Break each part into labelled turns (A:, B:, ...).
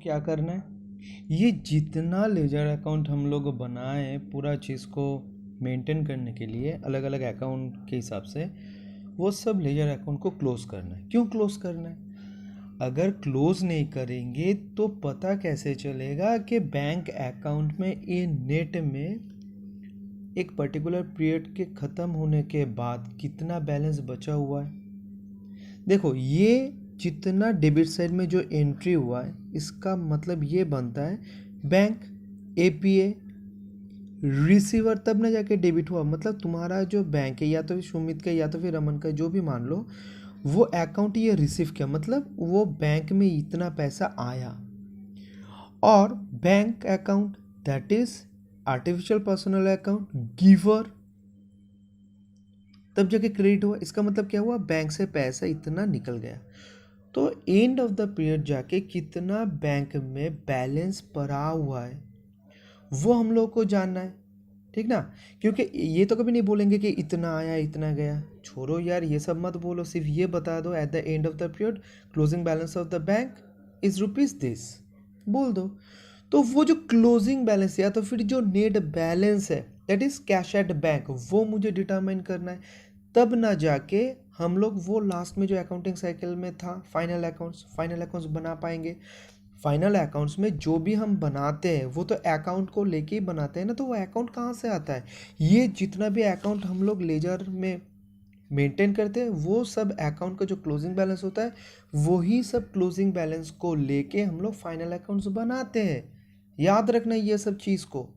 A: क्या करना है, ये जितना लेजर अकाउंट हम लोग बनाए पूरा चीज़ को मेंटेन करने के लिए अलग अलग अकाउंट के हिसाब से, वो सब लेजर अकाउंट को क्लोज करना है। क्यों क्लोज करना है? अगर क्लोज नहीं करेंगे तो पता कैसे चलेगा कि बैंक अकाउंट में ये नेट में एक पर्टिकुलर पीरियड के ख़त्म होने के बाद कितना बैलेंस बचा हुआ है। देखो, ये जितना डेबिट साइड में जो एंट्री हुआ है इसका मतलब ये बनता है बैंक एपीए रिसीवर तब ना जाके डेबिट हुआ। मतलब तुम्हारा जो बैंक है, या तो फिर सुमित का या तो फिर रमन का, जो भी मान लो, वो अकाउंट ये रिसीव किया, मतलब वो बैंक में इतना पैसा आया। और bank account that is artificial personal account giver, तब जाके क्रेडिट हुआ। इसका मतलब क्या हुआ, बैंक से पैसा इतना निकल गया। तो एंड ऑफ द पीरियड जाके कितना बैंक में बैलेंस पड़ा हुआ है वो हम लोग को जानना है, ठीक ना। क्योंकि ये तो कभी नहीं बोलेंगे कि इतना आया इतना गया, छोड़ो यार ये सब मत बोलो, सिर्फ ये बता दो at the end of the period closing balance of the bank is rupees this, बोल दो। तो वो जो क्लोजिंग बैलेंस या तो फिर जो नेट बैलेंस है that is cash at bank, वो मुझे डिटरमाइन करना है। तब ना जाके हम लोग वो लास्ट में जो अकाउंटिंग साइकिल में था फाइनल अकाउंट्स बना पाएंगे। फाइनल अकाउंट्स में जो भी हम बनाते हैं वो तो अकाउंट को लेके ही बनाते हैं ना, तो वो अकाउंट कहाँ से आता है? ये जितना भी अकाउंट हम लोग लेजर में मेंटेन करते हैं वो सब अकाउंट का जो क्लोजिंग बैलेंस होता है वही सब क्लोजिंग बैलेंस को लेके हम लोग फाइनल अकाउंट्स बनाते हैं। याद रखना ये सब चीज़ को,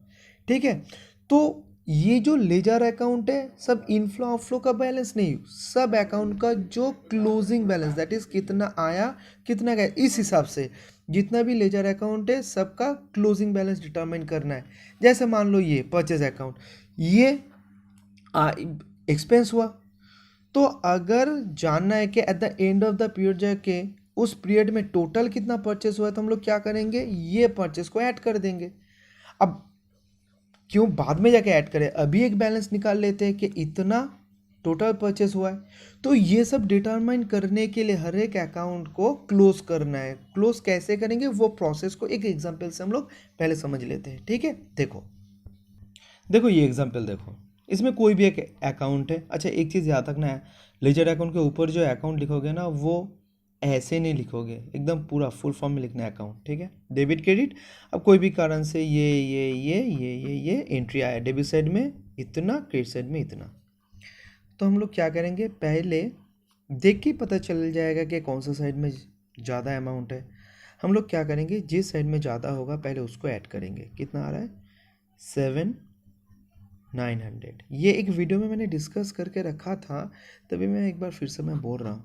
A: ठीक है। तो ये जो लेजर अकाउंट है सब इनफ्लो आउटफ्लो का बैलेंस नहीं, सब अकाउंट का जो क्लोजिंग बैलेंस दैट इज कितना आया कितना गया, इस हिसाब से जितना भी लेजर अकाउंट है सबका क्लोजिंग बैलेंस डिटरमाइन करना है। जैसे मान लो ये परचेज अकाउंट, ये एक्सपेंस हुआ, तो अगर जानना है कि at the end of the period जाके उस पीरियड में टोटल कितना परचेस हुआ है, तो हम लोग क्या करेंगे, ये परचेस को ऐड कर देंगे। अब क्यों बाद में जाके ऐड करें, अभी एक बैलेंस निकाल लेते हैं कि इतना टोटल परचेस हुआ है। तो ये सब डिटरमाइन करने के लिए हर एक अकाउंट को क्लोज करना है। क्लोज कैसे करेंगे वो प्रोसेस को एक एग्जांपल से हम लोग पहले समझ लेते हैं, ठीक है। देखो देखो ये एग्जांपल देखो, इसमें कोई भी एक अकाउंट है। अच्छा एक चीज़ याद रखना है, लेजर अकाउंट के ऊपर जो अकाउंट लिखोगे ना वो ऐसे नहीं लिखोगे, एकदम पूरा फुल फॉर्म में लिखना है अकाउंट, ठीक है। डेबिट क्रेडिट, अब कोई भी कारण से ये एंट्री आया, डेबिट साइड में इतना, क्रेडिट साइड में इतना, तो हम लोग क्या करेंगे, पहले देख के पता चल जाएगा कि कौन सा साइड में ज़्यादा अमाउंट है। हम लोग क्या करेंगे, जिस साइड में ज़्यादा होगा पहले उसको ऐड करेंगे। कितना आ रहा है, 7,900। ये एक वीडियो में मैंने डिस्कस करके रखा था, तभी मैं एक बार फिर से मैं बोल रहा हूँ।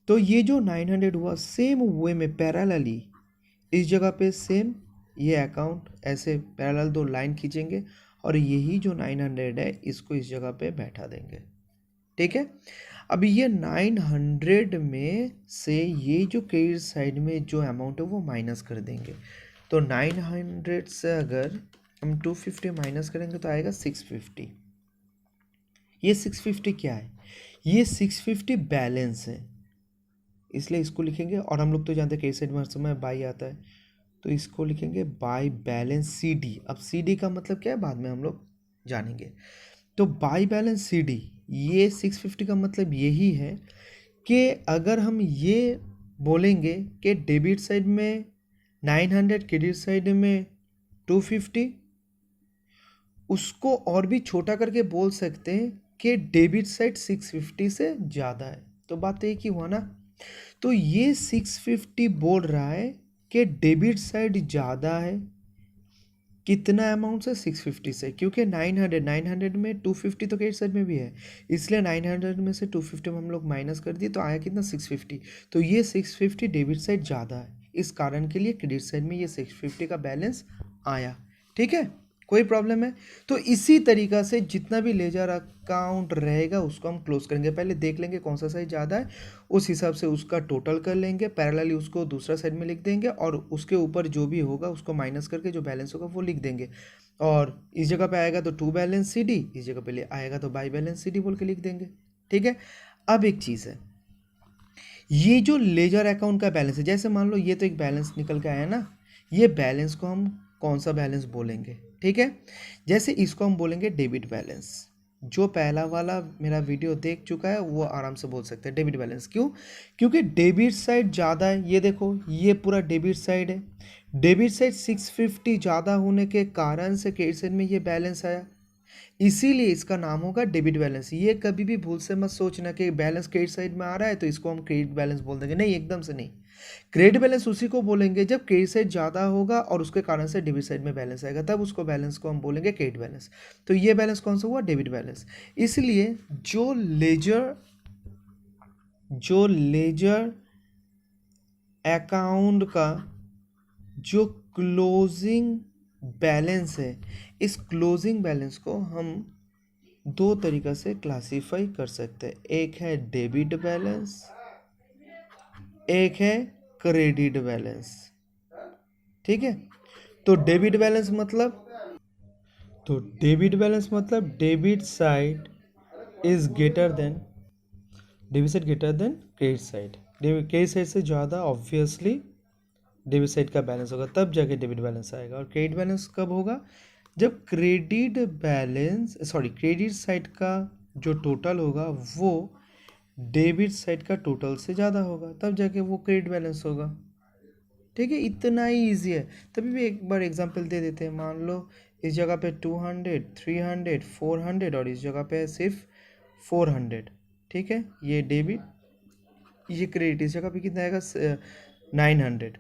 A: तो ये जो 900 हुआ सेम वे में पैरेलली इस जगह पे सेम ये अकाउंट ऐसे पैरेलल दो लाइन खींचेंगे और यही जो 900 है इसको इस जगह पे बैठा देंगे, ठीक है। अब ये 900 में से ये जो क्रेडिट साइड में जो अमाउंट है वो माइनस कर देंगे। तो 900 से अगर हम 250 माइनस करेंगे तो आएगा 650। ये 650 क्या है, ये 650 बैलेंस है, इसलिए इसको लिखेंगे। और हम लोग तो जानते हैं क्रेडिट साइड में हर समय बाई आता है, तो इसको लिखेंगे बाई बैलेंस सी डी। अब सी डी का मतलब क्या है बाद में हम लोग जानेंगे। तो बाई बैलेंस सी डी, ये 650 का मतलब यही है कि अगर हम ये बोलेंगे कि डेबिट साइड में 900, क्रेडिट साइड में 250, उसको और भी छोटा करके बोल सकते हैं कि डेबिट साइड 650 से ज़्यादा है। तो बात एक ही हुआ ना। तो ये 650 बोल रहा है कि डेबिट साइड ज़्यादा है, कितना अमाउंट से, 650 से, क्योंकि 900 में 250 तो क्रेडिट साइड में भी है, इसलिए 900 में से 250 में हम लोग माइनस कर दिए तो आया कितना, 650। तो ये 650 डेबिट साइड ज़्यादा है, इस कारण के लिए क्रेडिट साइड में ये 650 का बैलेंस आया, ठीक है। कोई प्रॉब्लम है? तो इसी तरीक़ा से जितना भी लेजर अकाउंट रहेगा उसको हम क्लोज करेंगे। पहले देख लेंगे कौन सा साइड ज़्यादा है, उस हिसाब से उसका टोटल कर लेंगे, पैरेलली उसको दूसरा साइड में लिख देंगे और उसके ऊपर जो भी होगा उसको माइनस करके जो बैलेंस होगा वो लिख देंगे। और इस जगह पे आएगा तो टू बैलेंस सी डी, इस जगह पे आएगा तो बाई बैलेंस सी डी बोल के लिख देंगे, ठीक है। अब एक चीज़ है, ये जो लेजर अकाउंट का बैलेंस है, जैसे मान लो ये तो एक बैलेंस निकल के आया ना, ये बैलेंस को हम कौन सा बैलेंस बोलेंगे, ठीक है। जैसे इसको हम बोलेंगे डेबिट बैलेंस। जो पहला वाला मेरा वीडियो देख चुका है वो आराम से बोल सकते हैं डेबिट बैलेंस। क्यों? क्योंकि डेबिट साइड ज़्यादा है। ये देखो, ये पूरा डेबिट साइड है। डेबिट साइड 650 ज़्यादा होने के कारण से क्रेडिट साइड में ये बैलेंस आया, इसीलिए इसका नाम होगा डेबिट बैलेंस। ये कभी भी भूल से मत सोचना कि बैलेंस क्रेडिट साइड में आ रहा है तो इसको हम क्रेडिट बैलेंस बोल देंगे, नहीं, एकदम से नहीं। क्रेडिट बैलेंस उसी को बोलेंगे जब क्रेडिट साइड ज़्यादा होगा और उसके कारण से डेबिट साइड में बैलेंस आएगा, तब उसको बैलेंस को हम बोलेंगे क्रेडिट बैलेंस। तो ये बैलेंस कौन सा हुआ? Debit balance. इसलिए जो लेजर अकाउंट का जो क्लोजिंग बैलेंस है, इस क्लोजिंग बैलेंस को हम दो तरीक़ा से क्लासीफाई कर सकते हैं। एक है डेबिट बैलेंस, एक है क्रेडिट बैलेंस, ठीक है। तो डेबिट बैलेंस मतलब debit side is greater than credit side. Credit side से ज़्यादा ऑब्वियसली डेबिट साइड का बैलेंस होगा, तब जाके डेबिट बैलेंस आएगा। और क्रेडिट बैलेंस कब होगा? जब क्रेडिट साइड का जो टोटल होगा वो डेबिट साइड का टोटल से ज़्यादा होगा, तब जाके वो क्रेडिट बैलेंस होगा, ठीक है। इतना ही ईजी है। तभी भी एक बार एग्जांपल दे देते हैं। मान लो इस जगह पे 200, 300, 400 और इस जगह पे सिर्फ 400, ठीक है। ये डेबिट, ये क्रेडिट। इस जगह पे कितना आएगा? 900,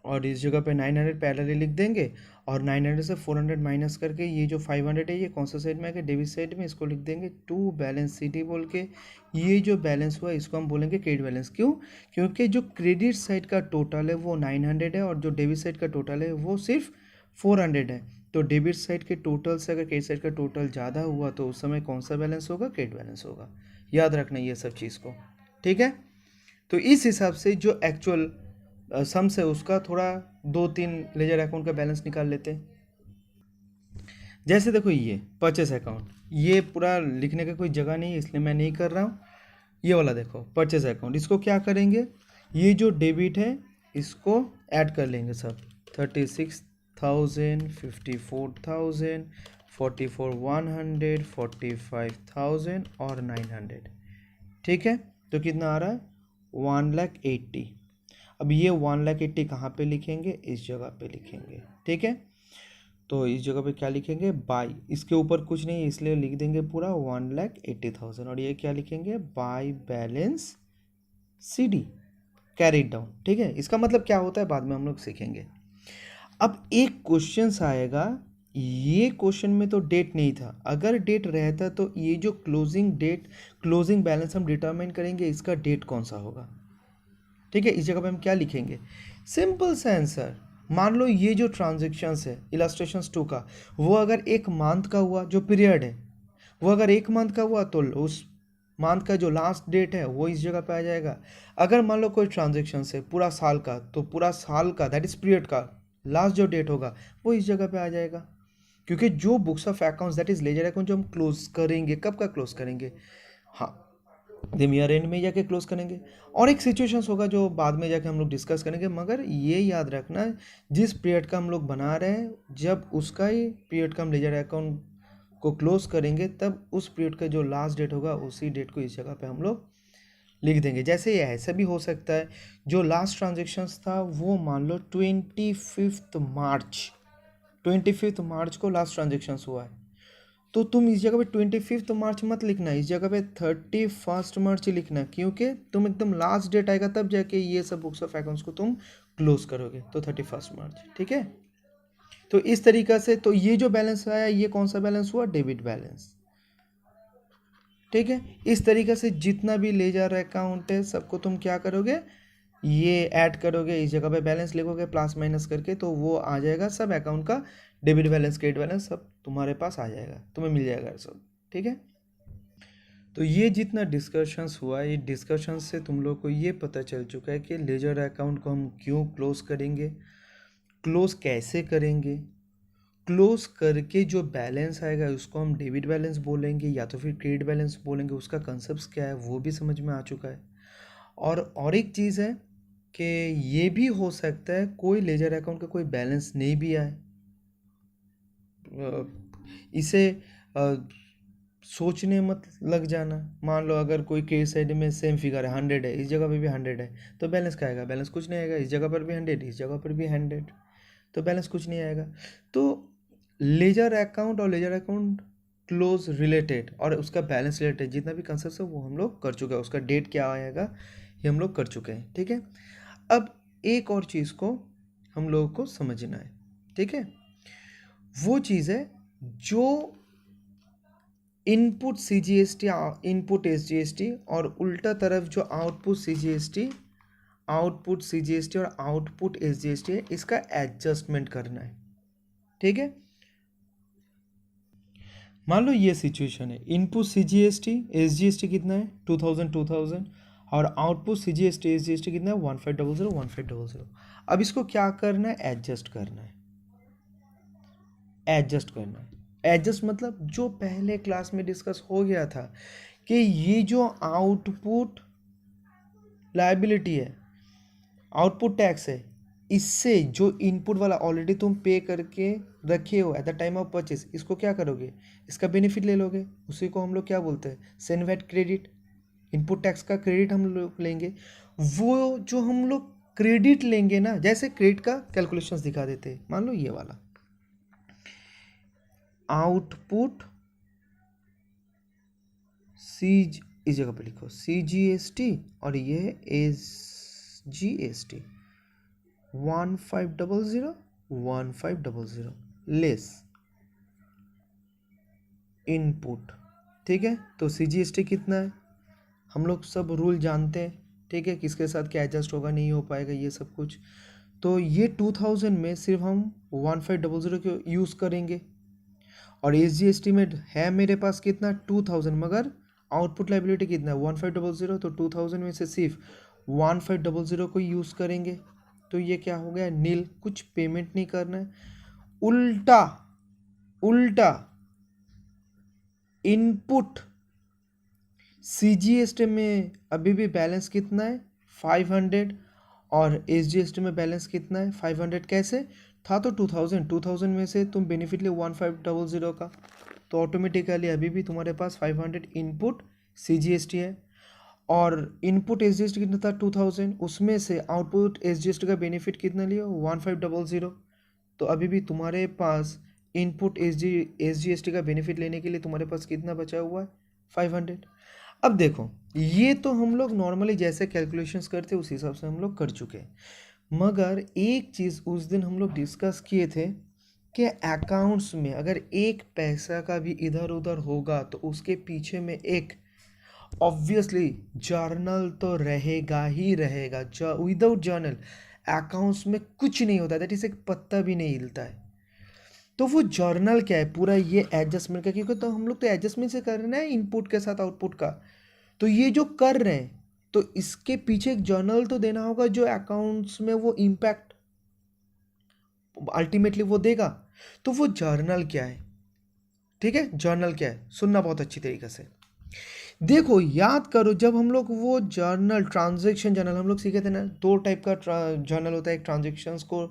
A: और इस जगह पे 900 पैरेलली लिख देंगे, और 900 से 400 माइनस करके ये जो 500 है ये कौन सा साइड में आएगा? डेबिट साइड में। इसको लिख देंगे टू बैलेंस सिटी बोल के। ये जो बैलेंस हुआ इसको हम बोलेंगे क्रेडिट बैलेंस। क्यों? क्योंकि जो क्रेडिट साइड का टोटल है वो 900 है और जो डेबिट साइड का टोटल है वो सिर्फ 400 है। तो डेबिट साइड के टोटल से अगर क्रेडिट साइड का टोटल ज़्यादा हुआ तो उस समय कौन सा बैलेंस होगा? क्रेडिट बैलेंस होगा। याद रखना ये सब चीज़ को, ठीक है। तो इस हिसाब से जो एक्चुअल सम से उसका थोड़ा 2-3 लेजर अकाउंट का बैलेंस निकाल लेते हैं। जैसे देखो ये परचेस अकाउंट, ये पूरा लिखने का कोई जगह नहीं है इसलिए मैं नहीं कर रहा हूँ। ये वाला देखो परचेस अकाउंट, इसको क्या करेंगे? ये जो डेबिट है इसको ऐड कर लेंगे सब। 36,000, 54,000, 44,100, 45,000 और 900, ठीक है। तो कितना आ रहा है? 1,80,000। अब ये 1,80,000 कहाँ पे लिखेंगे? इस जगह पे लिखेंगे, ठीक है। तो इस जगह पे क्या लिखेंगे? बाई, इसके ऊपर कुछ नहीं इसलिए लिख देंगे पूरा 1,80,000। और ये क्या लिखेंगे? By balance CD carried down, ठीक है। इसका मतलब क्या होता है बाद में हम लोग सीखेंगे। अब एक क्वेश्चन आएगा, ये क्वेश्चन में तो डेट नहीं था। अगर डेट रहता तो ये जो क्लोजिंग बैलेंस हम डिटरमाइन करेंगे इसका डेट कौन सा होगा, ठीक है। इस जगह पे हम क्या लिखेंगे? सिंपल सा आंसर। मान लो ये जो ट्रांजेक्शन्स है इलस्ट्रेशंस 2 का, वो अगर एक मंथ का हुआ, जो पीरियड है वो अगर एक मंथ का हुआ तो उस मंथ का जो लास्ट डेट है वो इस जगह पे आ जाएगा। अगर मान लो कोई ट्रांजेक्शन है पूरा साल का, तो पूरा साल का दैट इज पीरियड का लास्ट जो डेट होगा वो इस जगह पे आ जाएगा। क्योंकि जो books of accounts that is ledger account जो हम क्लोज करेंगे, कब का क्लोज करेंगे? हाँ, दिन ईयर एंड में जाके क्लोज करेंगे। और एक सिचुएशंस होगा जो बाद में जाके हम लोग डिस्कस करेंगे, मगर ये याद रखना जिस पीरियड का हम लोग बना रहे हैं जब उसका ही पीरियड का हम लेजर अकाउंट को क्लोज करेंगे तब उस पीरियड का जो लास्ट डेट होगा उसी डेट को इस जगह पे हम लोग लिख देंगे। जैसे ये ऐसा भी हो सकता है जो लास्ट ट्रांजेक्शन्स था वो मान लो 25 मार्च को लास्ट ट्रांजेक्शन्स हुआ है, तो तुम इस जगह पे 25 मार्च मत लिखना, इस जगह पे 31 मार्च ही लिखना। क्योंकि तुम एकदम लास्ट डेट आएगा तब जाके ये सब बुक्स ऑफ अकाउंट्स को तुम क्लोज करोगे, तो 31 मार्च, ठीक है। तो इस तरीका से तो ये जो बैलेंस आया ये कौन सा बैलेंस हुआ? डेबिट बैलेंस, ठीक है। इस तरीके से जितना भी लेजर अकाउंट है सबको तुम क्या करोगे? ये ऐड करोगे, इस जगह पे बैलेंस लिखोगे प्लस माइनस करके, तो वो आ जाएगा सब अकाउंट का डेबिट बैलेंस क्रेडिट बैलेंस सब तुम्हारे पास आ जाएगा, तुम्हें मिल जाएगा सब, ठीक है। तो ये जितना डिस्कशंस हुआ, ये डिस्कशन से तुम लोग को ये पता चल चुका है कि लेजर अकाउंट को हम क्यों क्लोज करेंगे, क्लोज कैसे करेंगे, क्लोज करके जो बैलेंस आएगा उसको हम डेबिट बैलेंस बोलेंगे या तो फिर क्रेडिट बैलेंस बोलेंगे, उसका कंसेप्ट क्या है वो भी समझ में आ चुका है। और एक चीज़ है कि ये भी हो सकता है कोई लेजर अकाउंट का कोई बैलेंस नहीं भी आए। इसे सोचने मत लग जाना। मान लो अगर कोई केस साइड में सेम फिगर है 100 है, इस जगह पे भी 100 है, तो बैलेंस क्या आएगा? बैलेंस कुछ नहीं आएगा। इस जगह पर भी 100, इस जगह पर भी 100, तो बैलेंस कुछ नहीं आएगा। तो लेजर अकाउंट और लेजर अकाउंट क्लोज रिलेटेड और उसका बैलेंस रिलेटेड जितना भी कंसेप्ट है वो हम लोग कर चुके हैं। उसका डेट क्या आएगा ये हम लोग कर चुके हैं, ठीक है। अब एक और चीज़ को हम लोगों को समझना है, ठीक है। वो चीज़ है जो इनपुट सीजीएसटी, इनपुट एसजीएसटी और उल्टा तरफ जो आउटपुट सीजीएसटी, आउटपुट सीजीएसटी और आउटपुट एसजीएसटी है, इसका एडजस्टमेंट करना है, ठीक है। मान लो ये सिचुएशन है, इनपुट सीजीएसटी एसजीएसटी कितना है 2000 और आउटपुट सीजीएसटी एसजीएसटी कितना है 1500 अब इसको क्या करना है? एडजस्ट करना है। एडजस्ट करना है। एडजस्ट मतलब जो पहले क्लास में डिस्कस हो गया था कि ये जो आउटपुट लायबिलिटी है, आउटपुट टैक्स है, इससे जो इनपुट वाला ऑलरेडी तुम पे करके रखे हो at the time of purchase, इसको क्या करोगे? इसका बेनिफिट ले लोगे। उसी को हम लोग क्या बोलते हैं? CENVAT credit. इनपुट टैक्स का क्रेडिट हम लोग लेंगे। वो जो हम लोग क्रेडिट लेंगे ना, जैसे क्रेडिट का कैलकुलेशंस दिखा देते हैं। मान लो ये वाला आउटपुट सी, इस जगह पे लिखो CGST और ये SGST 1500 लेस इनपुट, ठीक है। तो CGST कितना है? हम लोग सब रूल जानते हैं, ठीक है, किसके साथ क्या एडजस्ट होगा नहीं हो पाएगा ये सब कुछ। तो ये 2000 में सिर्फ हम 1500 को यूज़ करेंगे और SGST में है मेरे पास कितना 2000, मगर आउटपुट लायबिलिटी कितना है 1500, तो 2000 में से सिर्फ 1500 को यूज़ करेंगे। तो ये क्या हो गया? नील, कुछ पेमेंट नहीं करना है। उल्टा उल्टा इनपुट CGST में अभी भी बैलेंस कितना है 500 और SGST में बैलेंस कितना है 500। कैसे था? तो 2000 में से तुम बेनिफिट ले 1500 का, तो ऑटोमेटिकली अभी भी तुम्हारे पास 500 इनपुट CGST है और इनपुट SGST कितना था 2000, उसमें से आउटपुट SGST का बेनिफिट कितना लिया 1500। तो अभी भी तुम्हारे पास इनपुट SGST का बेनिफिट लेने के लिए तुम्हारे पास कितना बचा हुआ है 500। अब देखो, ये तो हम लोग नॉर्मली जैसे कैलकुलेशंस करते उस हिसाब से हम लोग कर चुके हैं, मगर एक चीज़ उस दिन हम लोग डिस्कस किए थे कि अकाउंट्स में अगर एक पैसा का भी इधर उधर होगा तो उसके पीछे में एक ऑब्वियसली जर्नल तो रहेगा ही रहेगा। विदाउट जर्नल अकाउंट्स में कुछ नहीं होता, दैट इज एक पत्ता भी नहीं हिलता है। तो वो जर्नल क्या है? पूरा ये एडजस्टमेंट का, क्योंकि तो हम लोग तो एडजस्टमेंट से कर रहे हैं ना इनपुट के साथ आउटपुट का। तो ये जो कर रहे हैं तो इसके पीछे एक जर्नल तो देना होगा जो अकाउंट्स में वो इम्पैक्ट अल्टीमेटली वो देगा। तो वो जर्नल क्या है? ठीक है, जर्नल क्या है सुनना बहुत अच्छी तरीके से। देखो याद करो, जब हम लोग वो जर्नल, ट्रांजैक्शन जर्नल हम लोग सीखे थे ना, दो टाइप का जर्नल होता है। एक ट्रांजैक्शंस को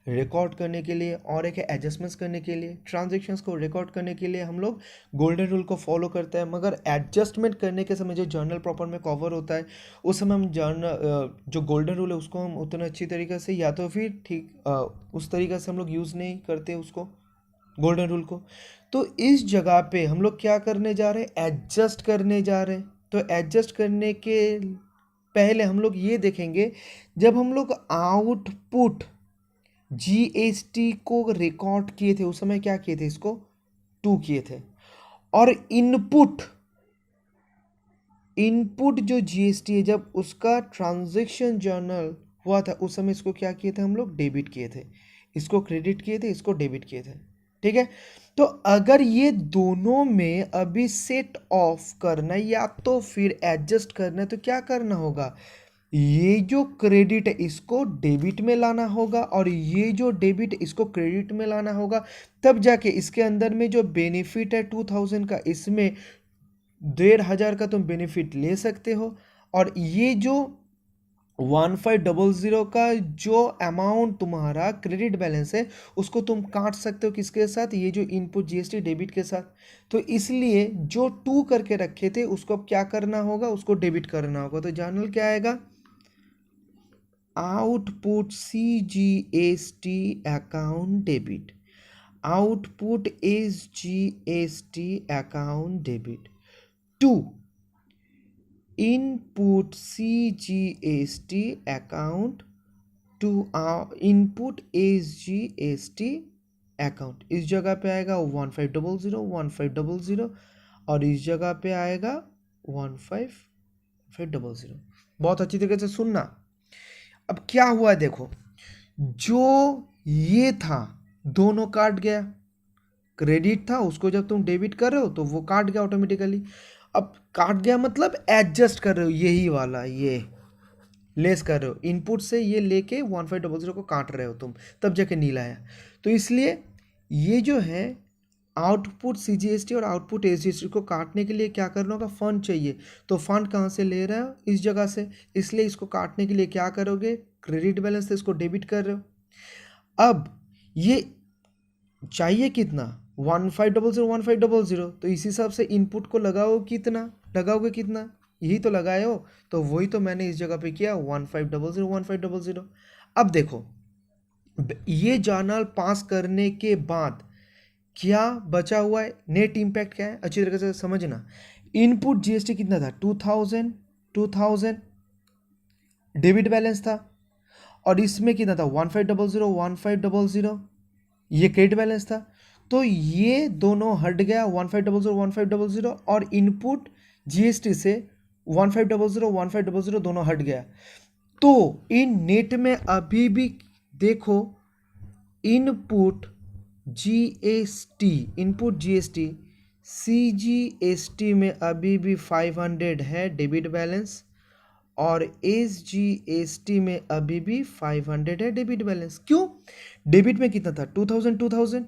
A: रिकॉर्ड करने के लिए और एक है एडजस्टमेंट्स करने के लिए। ट्रांजैक्शंस को रिकॉर्ड करने के लिए हम लोग गोल्डन रूल को फॉलो करते हैं, मगर एडजस्टमेंट करने के समय जो जर्नल प्रॉपर में कवर होता है उस समय हम जर्नल जो गोल्डन रूल है उसको हम उतना अच्छी तरीके से या तो फिर ठीक उस तरीके से हम लोग यूज़ नहीं करते उसको, गोल्डन रूल को। तो इस जगह पे हम लोग क्या करने जा रहे हैं? एडजस्ट करने जा रहे हैं। तो एडजस्ट करने के पहले हम लोग ये देखेंगे, जब हम लोग आउटपुट GST को रिकॉर्ड किए थे उस समय क्या किए थे? इसको 2 किए थे। और इनपुट जो GST है जब उसका ट्रांजैक्शन जर्नल हुआ था उस समय इसको क्या किए थे? हम लोग डेबिट किए थे। इसको क्रेडिट किए थे, इसको डेबिट किए थे, ठीक है। तो अगर ये दोनों में अभी सेट ऑफ करना है या तो फिर एडजस्ट करना है तो क्या करना होगा? ये जो क्रेडिट है इसको डेबिट में लाना होगा और ये जो डेबिट है इसको क्रेडिट में लाना होगा। तब जाके इसके अंदर में जो बेनिफिट है 2000 का, इसमें 1500 का तुम बेनिफिट ले सकते हो। और ये जो 1500 का जो अमाउंट तुम्हारा क्रेडिट बैलेंस है उसको तुम काट सकते हो किसके साथ, ये जो इनपुट जीएसटी डेबिट के साथ। तो इसलिए जो 2 करके रखे थे उसको अब क्या करना होगा, उसको डेबिट करना होगा। तो जर्नल क्या आएगा, output CGST account debit, output SGST account debit to input CGST account to input SGST account. इस जगह पे आएगा 1500 1500 और इस जगह पे आएगा 15500। बहुत अच्छी तरीके से सुनना। अब क्या हुआ है देखो, जो ये था दोनों काट गया, क्रेडिट था उसको जब तुम डेबिट कर रहे हो तो वो काट गया ऑटोमेटिकली। अब काट गया मतलब एडजस्ट कर रहे हो, यही वाला ये लेस कर रहे हो, इनपुट से ये लेके 1500 को काट रहे हो तुम, तब जाके नीला आया। तो इसलिए ये जो है आउटपुट सीजीएसटी और आउटपुट एसजीएसटी को काटने के लिए क्या करना होगा, फंड चाहिए। तो फंड कहाँ से ले रहे हो, इस जगह से, इसलिए इसको काटने के लिए क्या करोगे, क्रेडिट बैलेंस से इसको डेबिट कर रहे हो। अब ये चाहिए कितना, 1500 1500, तो इस हिसाब से इनपुट को लगाओगे कितना, यही तो लगाए हो, तो वही तो मैंने इस जगह पे किया 1500 1500। अब देखो ये जर्नल पास करने के बाद क्या बचा हुआ है, नेट इम्पैक्ट क्या है, अच्छी तरीके से समझना। इनपुट जीएसटी कितना था, 2000 डेबिट बैलेंस था, और इसमें कितना था 1500 ये क्रेडिट बैलेंस था। तो ये दोनों हट गया 1500 और इनपुट जीएसटी से 1500 दोनों हट गया। तो इन नेट में अभी भी देखो इनपुट जीएसटी सीजीएसटी में अभी भी 500 है डेबिट बैलेंस, और एसजीएसटी में अभी भी 500 है डेबिट बैलेंस। क्यों, डेबिट में कितना था 2000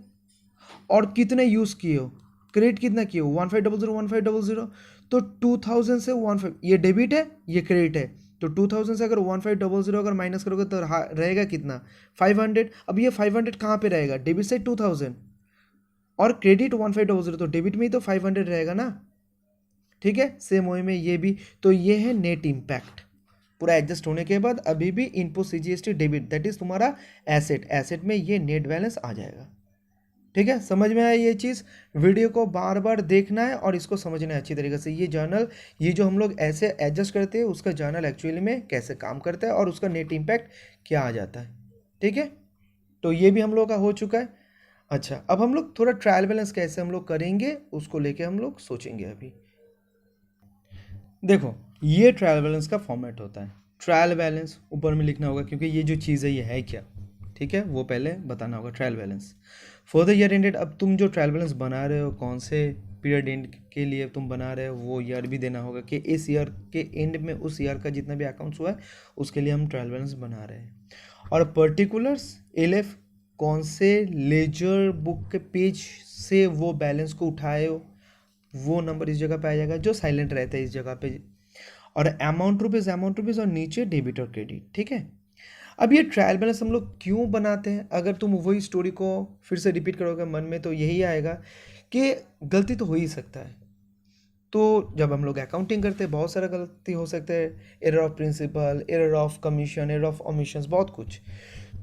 A: और कितने यूज किए हो, क्रेडिट कितना किए हो 1500 तो 2000 से 15 ये डेबिट है ये क्रेडिट है, तो 2000 से अगर 1500 अगर माइनस करोगे तो रहेगा कितना 500। अब ये 500 कहाँ पे रहेगा, डेबिट साइड 2000 और क्रेडिट 1500, तो डेबिट में ही तो 500 रहेगा ना, ठीक है। सेम वे में ये भी, तो ये है नेट इम्पैक्ट। पूरा एडजस्ट होने के बाद अभी भी input CGST debit that is तुम्हारा एसेट में ये नेट बैलेंस आ जाएगा, ठीक है। समझ में आया ये चीज़, वीडियो को बार बार देखना है और इसको समझना है अच्छी तरीके से। ये जर्नल, ये जो हम लोग ऐसे एडजस्ट करते हैं उसका जर्नल एक्चुअली में कैसे काम करता है और उसका नेट इम्पैक्ट क्या आ जाता है, ठीक है। तो ये भी हम लोग का हो चुका है। अच्छा, अब हम लोग थोड़ा ट्रायल बैलेंस कैसे हम लोग करेंगे उसको लेके हम लोग सोचेंगे। अभी देखो ये ट्रायल बैलेंस का फॉर्मेट होता है। ट्रायल बैलेंस ऊपर में लिखना होगा क्योंकि ये जो चीज़ है ये है क्या, ठीक है, वो पहले बताना होगा। Trial balance for the year ended, अब तुम जो ट्रायल बैलेंस बना रहे हो कौन से पीरियड एंड के लिए तुम बना रहे हो वो ईयर भी देना होगा कि इस ईयर के एंड में उस ईयर का जितना भी अकाउंट्स हुआ है उसके लिए हम ट्रायल बैलेंस बना रहे हैं। और पर्टिकुलर्स एलएफ, कौन से लेजर बुक के पेज से वो बैलेंस को उठाए हो वो नंबर इस जगह पे आ जाएगा, जो साइलेंट रहता है इस जगह पे। और अमाउंट रुपीज़ और नीचे डेबिट और क्रेडिट, ठीक है। अब ये ट्रायल बैलेंस हम लोग क्यों बनाते हैं, अगर तुम वही स्टोरी को फिर से रिपीट करोगे मन में तो यही आएगा कि गलती तो हो ही सकता है। तो जब हम लोग अकाउंटिंग करते हैं बहुत सारा गलती हो सकता है, error of principle, error of commission, error of omissions, बहुत कुछ।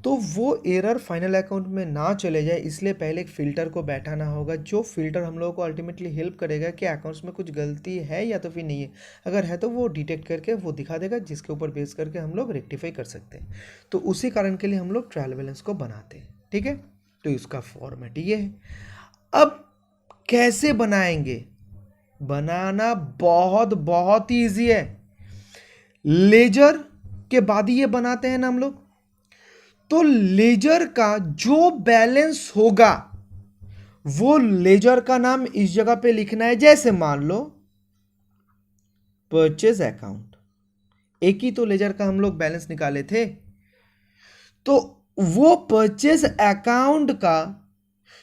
A: तो वो एरर फाइनल अकाउंट में ना चले जाए इसलिए पहले एक फ़िल्टर को बैठाना होगा, जो फ़िल्टर हम लोगों को अल्टीमेटली हेल्प करेगा कि अकाउंट्स में कुछ गलती है या तो फिर नहीं है। अगर है तो वो डिटेक्ट करके वो दिखा देगा, जिसके ऊपर बेस करके हम लोग रेक्टिफाई कर सकते हैं। तो उसी कारण के लिए हम लोग ट्रायल बैलेंस को बनाते हैं, ठीक है। तो इसका फॉर्मेट ये है। अब कैसे बनाएंगे, बनाना बहुत बहुत ही ईजी है। लेजर के बाद ही ये बनाते हैं ना हम लोग। तो लेजर का जो बैलेंस होगा वो लेजर का नाम इस जगह पे लिखना है। जैसे मान लो परचेज अकाउंट, एक ही तो लेजर का हम लोग बैलेंस निकाले थे, तो वो परचेज अकाउंट का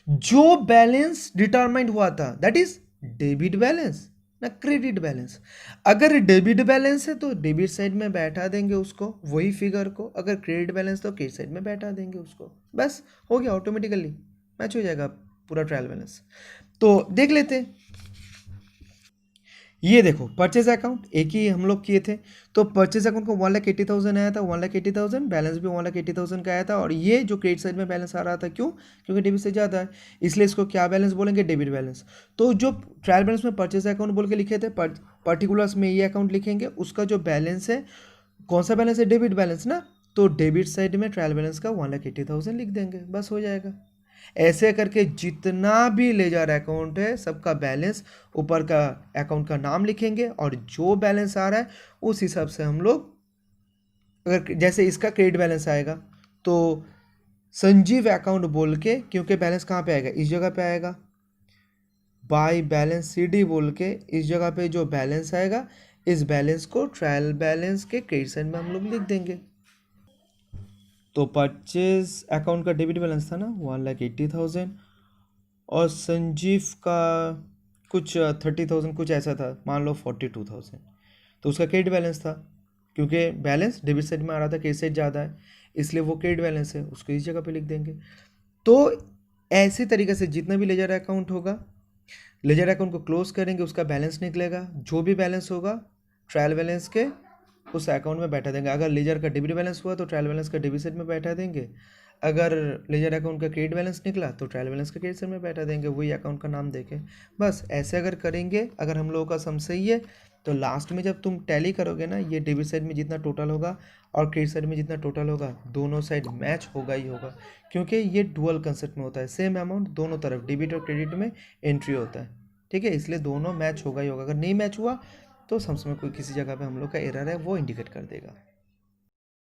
A: जो बैलेंस डिटरमाइंड हुआ था दैट इज डेबिट बैलेंस, ना क्रेडिट बैलेंस। अगर डेबिट बैलेंस है तो डेबिट साइड में बैठा देंगे उसको, वही फिगर को। अगर क्रेडिट बैलेंस तो क्रेडिट साइड में बैठा देंगे उसको। बस हो गया, ऑटोमेटिकली मैच हो जाएगा पूरा ट्रायल बैलेंस। तो देख लेते हैं। ये देखो परचेज अकाउंट एक ही हम लोग किए थे, तो परचेज अकाउंट को 1,80,000 आया था, 1,80,000 बैलेंस भी 1,80,000 का आया था। और ये जो क्रेडिट साइड में बैलेंस आ रहा था, क्यों? क्योंकि डेबिट से ज़्यादा है, इसलिए इसको क्या बैलेंस बोलेंगे? Debit balance. तो जो ट्रायल बैलेंस में परचेज अकाउंट बोल के लिखे थे, पर्टिकुलर्स में ये अकाउंट लिखेंगे, उसका जो बैलेंस है, कौन सा बैलेंस है? डेबिट बैलेंस ना। तो डेबिट साइड में ट्रायल बैलेंस का 1,80,000 लिख देंगे, बस हो जाएगा। ऐसे करके जितना भी लेजर अकाउंट है सबका बैलेंस ऊपर का अकाउंट का नाम लिखेंगे, और जो बैलेंस आ रहा है उस हिसाब से हम लोग, अगर जैसे इसका क्रेडिट बैलेंस आएगा तो संजीव अकाउंट बोल के, क्योंकि बैलेंस कहाँ पे आएगा? इस जगह पे आएगा। बाय बैलेंस सीडी बोल के इस जगह पे जो बैलेंस आएगा, इस बैलेंस को ट्रायल बैलेंस के क्रेडिट साइड में हम लोग लिख देंगे। तो परचेज अकाउंट का डेबिट बैलेंस था ना 1,80,000, और संजीव का कुछ 30,000 कुछ ऐसा था, मान लो 42,000। तो उसका क्रेडिट बैलेंस था, क्योंकि बैलेंस डेबिट साइड में आ रहा था, क्रेडिट साइड ज़्यादा है, इसलिए वो क्रेडिट बैलेंस है, उसको इस जगह पे लिख देंगे। तो ऐसे तरीके से जितना भी लेजर अकाउंट होगा, लेजर अकाउंट को क्लोज करेंगे, उसका बैलेंस निकलेगा, जो भी बैलेंस होगा ट्रायल बैलेंस के उस अकाउंट में बैठा देंगे। अगर लेजर का डेबिट बैलेंस हुआ तो ट्रायल बैलेंस का डेबिट साइड में बैठा देंगे। अगर लेजर अकाउंट का क्रेडिट बैलेंस निकला तो ट्रायल बैलेंस का क्रेडिट साइड में बैठा देंगे, वही अकाउंट का नाम देके। बस ऐसे अगर करेंगे, अगर हम लोगों का सम सही है, तो लास्ट में जब तुम टैली करोगे ना, ये डेबिट साइड में जितना टोटल होगा और क्रेडिट साइड में जितना टोटल होगा, दोनों साइड मैच होगा ही होगा, क्योंकि ये डुअल कंसेप्ट में होता है। सेम अमाउंट दोनों तरफ डेबिट और क्रेडिट में एंट्री होता है, ठीक है, इसलिए दोनों मैच होगा ही होगा। अगर नहीं मैच हुआ तो सम्स में कोई किसी जगह पे हम लोग का एरर है, वो इंडिकेट कर देगा।